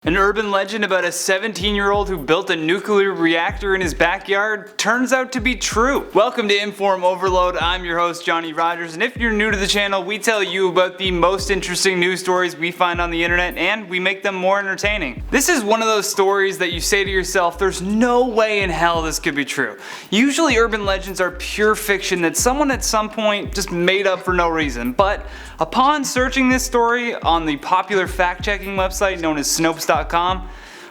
An urban legend about a 17-year-old who built a nuclear reactor in his backyard turns out to be true. Welcome to InformOverload. I'm your host Johnny Rogers, and if you're new to the channel, we tell you about the most interesting news stories we find on the internet and we make them more entertaining. This is one of those stories that you say to yourself, there's no way in hell this could be true. Usually urban legends are pure fiction that someone at some point just made up for no reason, but upon searching this story on the popular fact-checking website known as Snopes.com,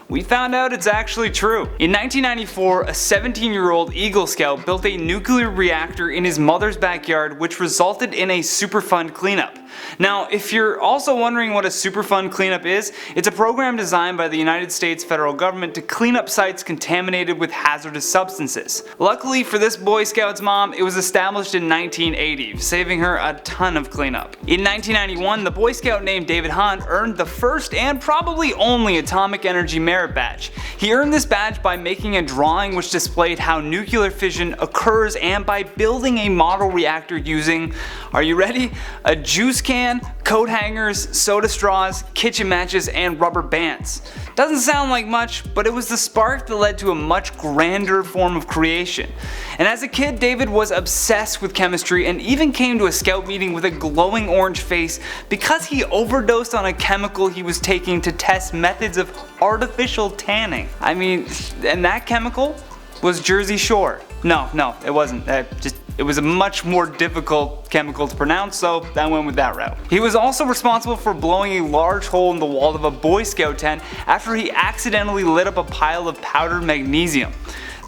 we found out it's actually true. In 1994, a 17-year-old Eagle Scout built a nuclear reactor in his mother's backyard, which resulted in a Superfund cleanup. Now, if you're also wondering what a Superfund cleanup is, it's a program designed by the United States federal government to clean up sites contaminated with hazardous substances. Luckily for this Boy Scout's mom, it was established in 1980, saving her a ton of cleanup. In 1991, the Boy Scout named David Hahn earned the first and probably only Atomic Energy Merit Badge. He earned this badge by making a drawing which displayed how nuclear fission occurs and by building a model reactor using, are you ready? A juice can, coat hangers, soda straws, kitchen matches, and rubber bands. Doesn't sound like much, but it was the spark that led to a much grander form of creation. And as a kid, David was obsessed with chemistry and even came to a scout meeting with a glowing orange face because he overdosed on a chemical he was taking to test methods of artificial tanning. I mean, and that chemical was Jersey Shore. No, it wasn't. It was a much more difficult chemical to pronounce, so I went with that route. He was also responsible for blowing a large hole in the wall of a Boy Scout tent after he accidentally lit up a pile of powdered magnesium.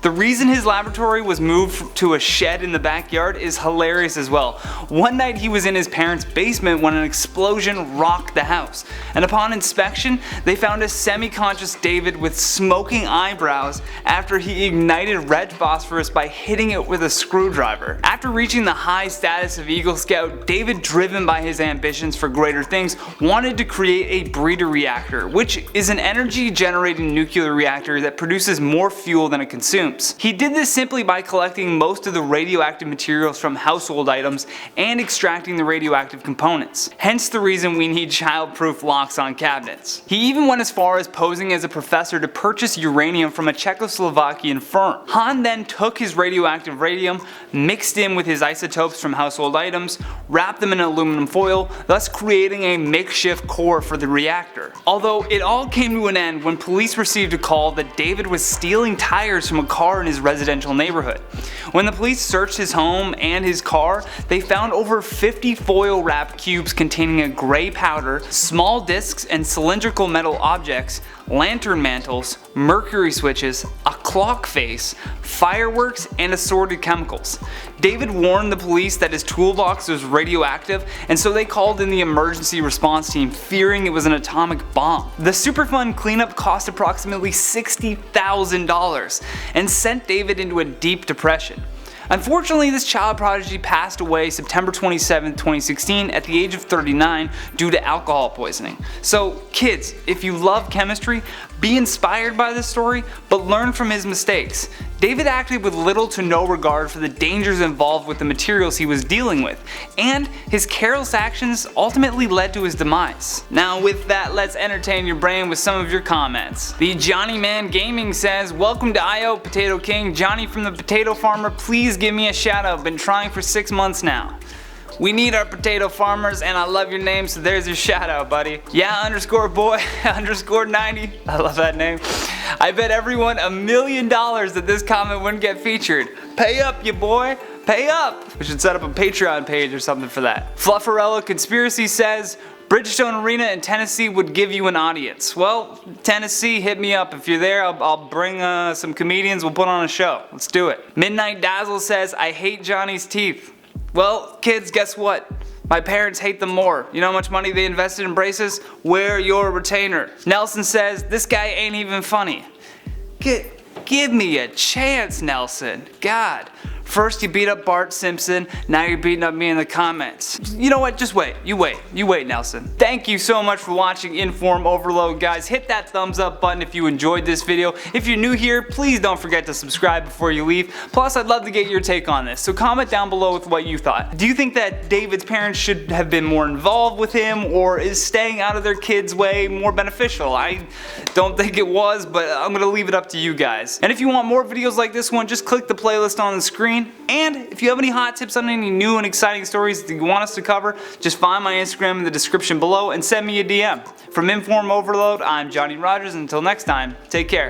The reason his laboratory was moved to a shed in the backyard is hilarious as well. One night he was in his parents' basement when an explosion rocked the house, and upon inspection they found a semi-conscious David with smoking eyebrows after he ignited red phosphorus by hitting it with a screwdriver. After reaching the high status of Eagle Scout, David, driven by his ambitions for greater things, wanted to create a breeder reactor, which is an energy generating nuclear reactor that produces more fuel than it consumes. He did this simply by collecting most of the radioactive materials from household items and extracting the radioactive components. Hence the reason we need child-proof locks on cabinets. He even went as far as posing as a professor to purchase uranium from a Czechoslovakian firm. Hahn then took his radioactive radium, mixed in with his isotopes from household items, wrapped them in aluminum foil, thus creating a makeshift core for the reactor. Although it all came to an end when police received a call that David was stealing tires from a car in his residential neighborhood. When the police searched his home and his car, they found over 50 foil wrapped cubes containing a gray powder, small discs and cylindrical metal objects, lantern mantles, mercury switches, a clock face, fireworks, and assorted chemicals. David warned the police that his toolbox was radioactive, and so they called in the emergency response team fearing it was an atomic bomb. The Superfund cleanup cost approximately $60,000 and sent David into a deep depression. Unfortunately, this child prodigy passed away September 27, 2016 at the age of 39 due to alcohol poisoning. So kids, if you love chemistry, be inspired by this story, but learn from his mistakes. David acted with little to no regard for the dangers involved with the materials he was dealing with, and his careless actions ultimately led to his demise. Now with that, let's entertain your brain with some of your comments. The Johnny Man Gaming says, welcome to IO Potato King, Johnny from the Potato Farmer, please give me a shout out, been trying for 6 months now. We need our potato farmers, and I love your name, so there's your shout out, buddy. Yeah underscore boy underscore 90, I love that name. I bet everyone $1 million that this comment wouldn't get featured. Pay up, you boy. Pay up. We should set up a Patreon page or something for that. Flufferella Conspiracy says, Bridgestone Arena in Tennessee would give you an audience. Well, Tennessee, hit me up. If you're there, I'll bring some comedians, we'll put on a show. Let's do it. Midnight Dazzle says, I hate Johnny's teeth. Well, kids, guess what? My parents hate them more. You know how much money they invested in braces? Wear your retainer. Nelson says, this guy ain't even funny. Give me a chance, Nelson. God. First you beat up Bart Simpson, now you're beating up me in the comments. You know what, just wait. You wait, Nelson. Thank you so much for watching Inform Overload, guys. Hit that thumbs up button if you enjoyed this video. If you're new here, please don't forget to subscribe before you leave. Plus, I'd love to get your take on this, so comment down below with what you thought. Do you think that David's parents should have been more involved with him, or is staying out of their kids' way more beneficial? I don't think it was, but I'm gonna leave it up to you guys. And if you want more videos like this one, just click the playlist on the screen. And if you have any hot tips on any new and exciting stories that you want us to cover, just find my Instagram in the description below and send me a DM. From Inform Overload, I'm Johnny Rogers. Until next time, take care.